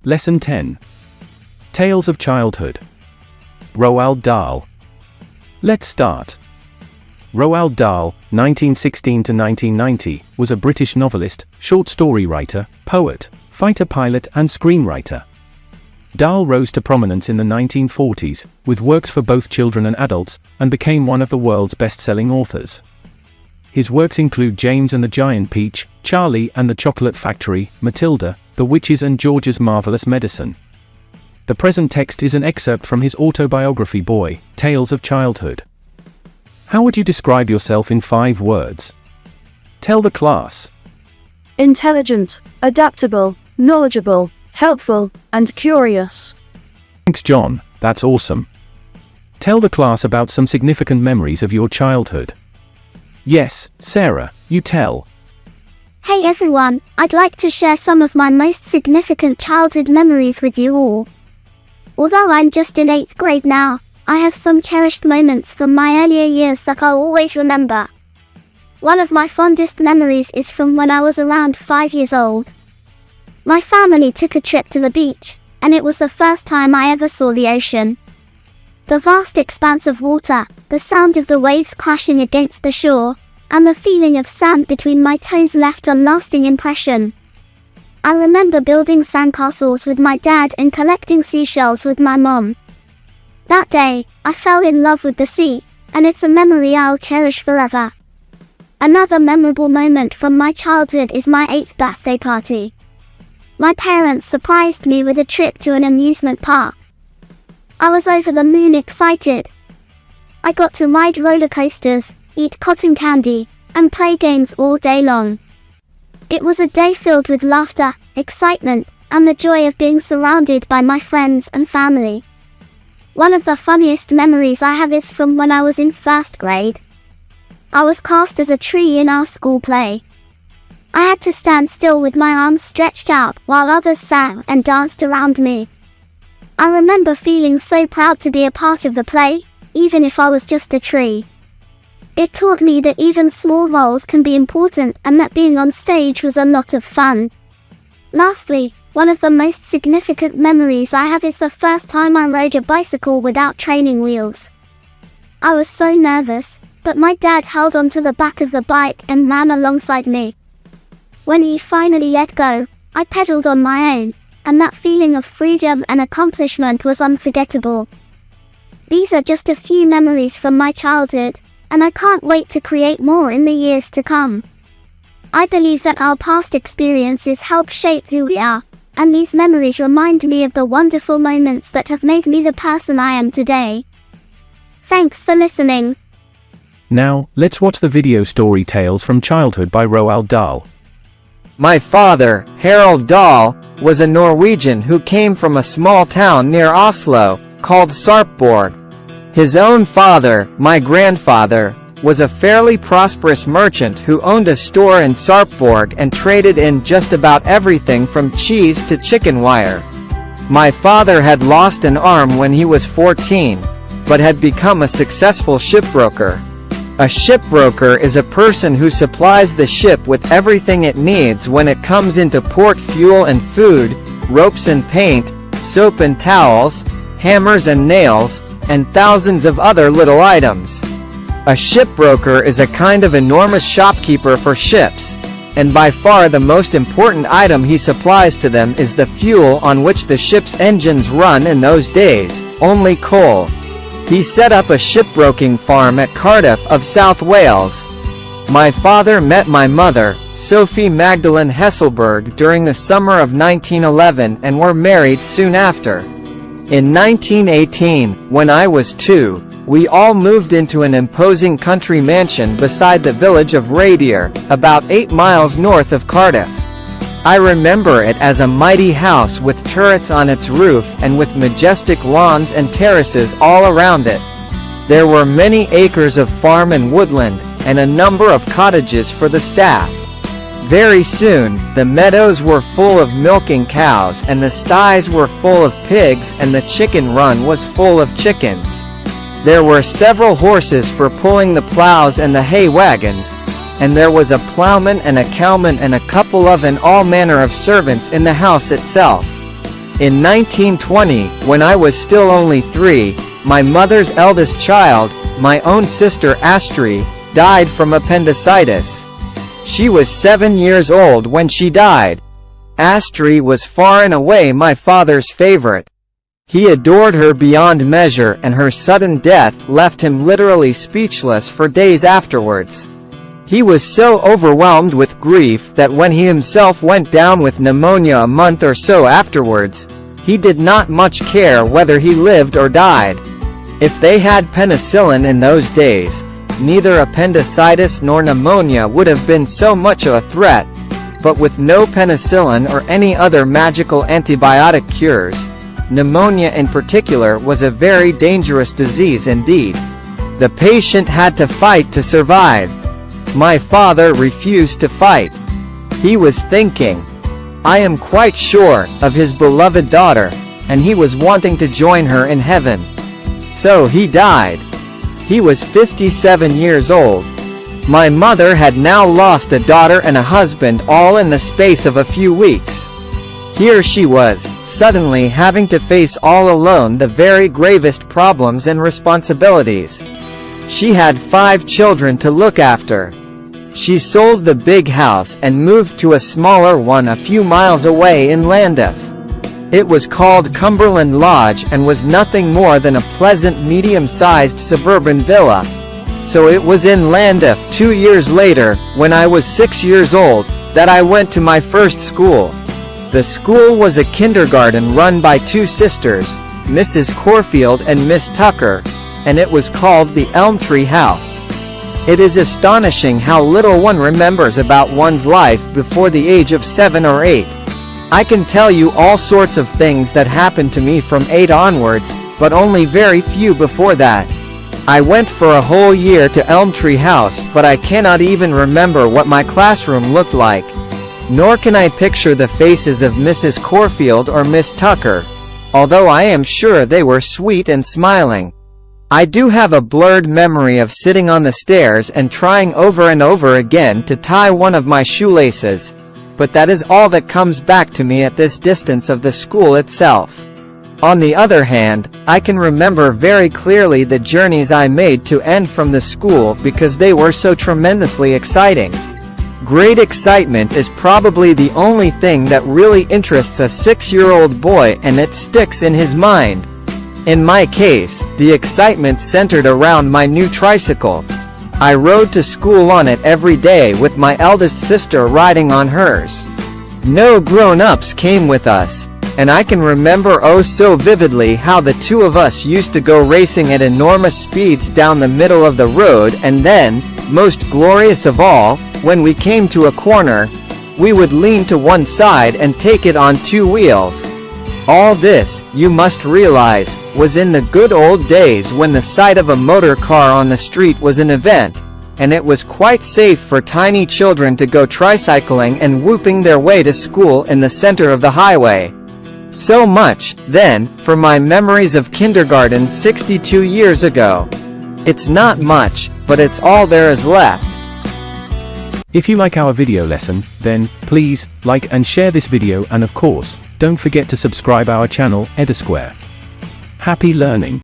Lesson 10. Tales of Childhood. Roald Dahl. Let's start. Roald Dahl, 1916–1990, was a British novelist, short story writer, poet, fighter pilot and screenwriter. Dahl rose to prominence in the 1940s, with works for both children and adults, and became one of the world's best-selling authors. His works include James and the Giant Peach, Charlie and the Chocolate Factory, Matilda, The Witches and George's Marvelous Medicine. The present text is an excerpt from his autobiography Boy, Tales of Childhood. How would you describe yourself in 5 words? Tell the class. Intelligent, adaptable, knowledgeable, helpful, and curious. Thanks, John, that's awesome. Tell the class about some significant memories of your childhood. Yes, Sarah, you tell. Hey everyone, I'd like to share some of my most significant childhood memories with you all. Although I'm just in 8th grade now, I have some cherished moments from my earlier years that I'll always remember. One of my fondest memories is from when I was around 5 years old. My family took a trip to the beach, and it was the first time I ever saw the ocean. The vast expanse of water, the sound of the waves crashing against the shore, and the feeling of sand between my toes left a lasting impression. I remember building sandcastles with my dad and collecting seashells with my mom. That day, I fell in love with the sea, and it's a memory I'll cherish forever. Another memorable moment from my childhood is my 8th birthday party. My parents surprised me with a trip to an amusement park. I was over the moon excited. I got to ride roller coasters, eat cotton candy, and play games all day long. It was a day filled with laughter, excitement, and the joy of being surrounded by my friends and family. One of the funniest memories I have is from when I was in 1st grade. I was cast as a tree in our school play. I had to stand still with my arms stretched out while others sang and danced around me. I remember feeling so proud to be a part of the play, even if I was just a tree. It taught me that even small roles can be important and that being on stage was a lot of fun. Lastly, one of the most significant memories I have is the first time I rode a bicycle without training wheels. I was so nervous, but my dad held onto the back of the bike and ran alongside me. When he finally let go, I pedaled on my own, and that feeling of freedom and accomplishment was unforgettable. These are just a few memories from my childhood, and I can't wait to create more in the years to come. I believe that our past experiences help shape who we are, and these memories remind me of the wonderful moments that have made me the person I am today. Thanks for listening. Now, let's watch the video story Tales from Childhood by Roald Dahl. My father, Roald Dahl, was a Norwegian who came from a small town near Oslo, called Sarpsborg. His own father, my grandfather, was a fairly prosperous merchant who owned a store in Sarpsborg and traded in just about everything from cheese to chicken wire. My father had lost an arm when he was 14, but had become a successful shipbroker. A shipbroker is a person who supplies the ship with everything it needs when it comes into port: fuel and food, ropes and paint, soap and towels, hammers and nails, and thousands of other little items. A shipbroker is a kind of enormous shopkeeper for ships, and by far the most important item he supplies to them is the fuel on which the ship's engines run in those days, only coal. He set up a shipbroking farm at Cardiff of South Wales. My father met my mother, Sophie Magdalene Hesselberg, during the summer of 1911 and were married soon after. In 1918, when I was 2, we all moved into an imposing country mansion beside the village of Radier, about 8 miles north of Cardiff. I remember it as a mighty house with turrets on its roof and with majestic lawns and terraces all around it. There were many acres of farm and woodland, and a number of cottages for the staff. Very soon, the meadows were full of milking cows and the sties were full of pigs and the chicken run was full of chickens. There were several horses for pulling the plows and the hay wagons, and there was a plowman and a cowman and a couple of and all manner of servants in the house itself. In 1920, when I was still only 3, my mother's eldest child, my own sister Astrid, died from appendicitis. She was 7 years old when she died. Astrid was far and away my father's favorite. He adored her beyond measure, and her sudden death left him literally speechless for days afterwards. He was so overwhelmed with grief that when he himself went down with pneumonia a month or so afterwards, he did not much care whether he lived or died. If they had penicillin in those days, neither appendicitis nor pneumonia would have been so much a threat, but with no penicillin or any other magical antibiotic cures, pneumonia in particular was a very dangerous disease indeed. The patient had to fight to survive. My father refused to fight. He was thinking, I am quite sure, of his beloved daughter, and he was wanting to join her in heaven. So he died. He was 57 years old. My mother had now lost a daughter and a husband all in the space of a few weeks. Here she was, suddenly having to face all alone the very gravest problems and responsibilities. She had 5 children to look after. She sold the big house and moved to a smaller one a few miles away in Llandaff. It was called Cumberland Lodge and was nothing more than a pleasant medium-sized suburban villa. So it was in Llandaff 2 years later, when I was 6 years old, that I went to my first school. The school was a kindergarten run by 2 sisters, Mrs. Corfield and Miss Tucker, and it was called the Elm Tree House. It is astonishing how little one remembers about one's life before the age of 7 or 8. I can tell you all sorts of things that happened to me from 8 onwards, but only very few before that. I went for a whole year to Elm Tree House, but I cannot even remember what my classroom looked like. Nor can I picture the faces of Mrs. Corfield or Miss Tucker, although I am sure they were sweet and smiling. I do have a blurred memory of sitting on the stairs and trying over and over again to tie one of my shoelaces, but that is all that comes back to me at this distance of the school itself. On the other hand, I can remember very clearly the journeys I made to and from the school because they were so tremendously exciting. Great excitement is probably the only thing that really interests a 6-year-old boy, and it sticks in his mind. In my case, the excitement centered around my new tricycle. I rode to school on it every day with my eldest sister riding on hers. No grown-ups came with us, and I can remember oh so vividly how the 2 of us used to go racing at enormous speeds down the middle of the road, and then, most glorious of all, when we came to a corner, we would lean to one side and take it on 2 wheels. All this, you must realize, was in the good old days when the sight of a motor car on the street was an event, and it was quite safe for tiny children to go tricycling and whooping their way to school in the center of the highway. So much, then, for my memories of kindergarten 62 years ago. It's not much, but it's all there is left. If you like our video lesson, then, please, like and share this video, and of course, don't forget to subscribe our channel, Edasquare. Happy learning!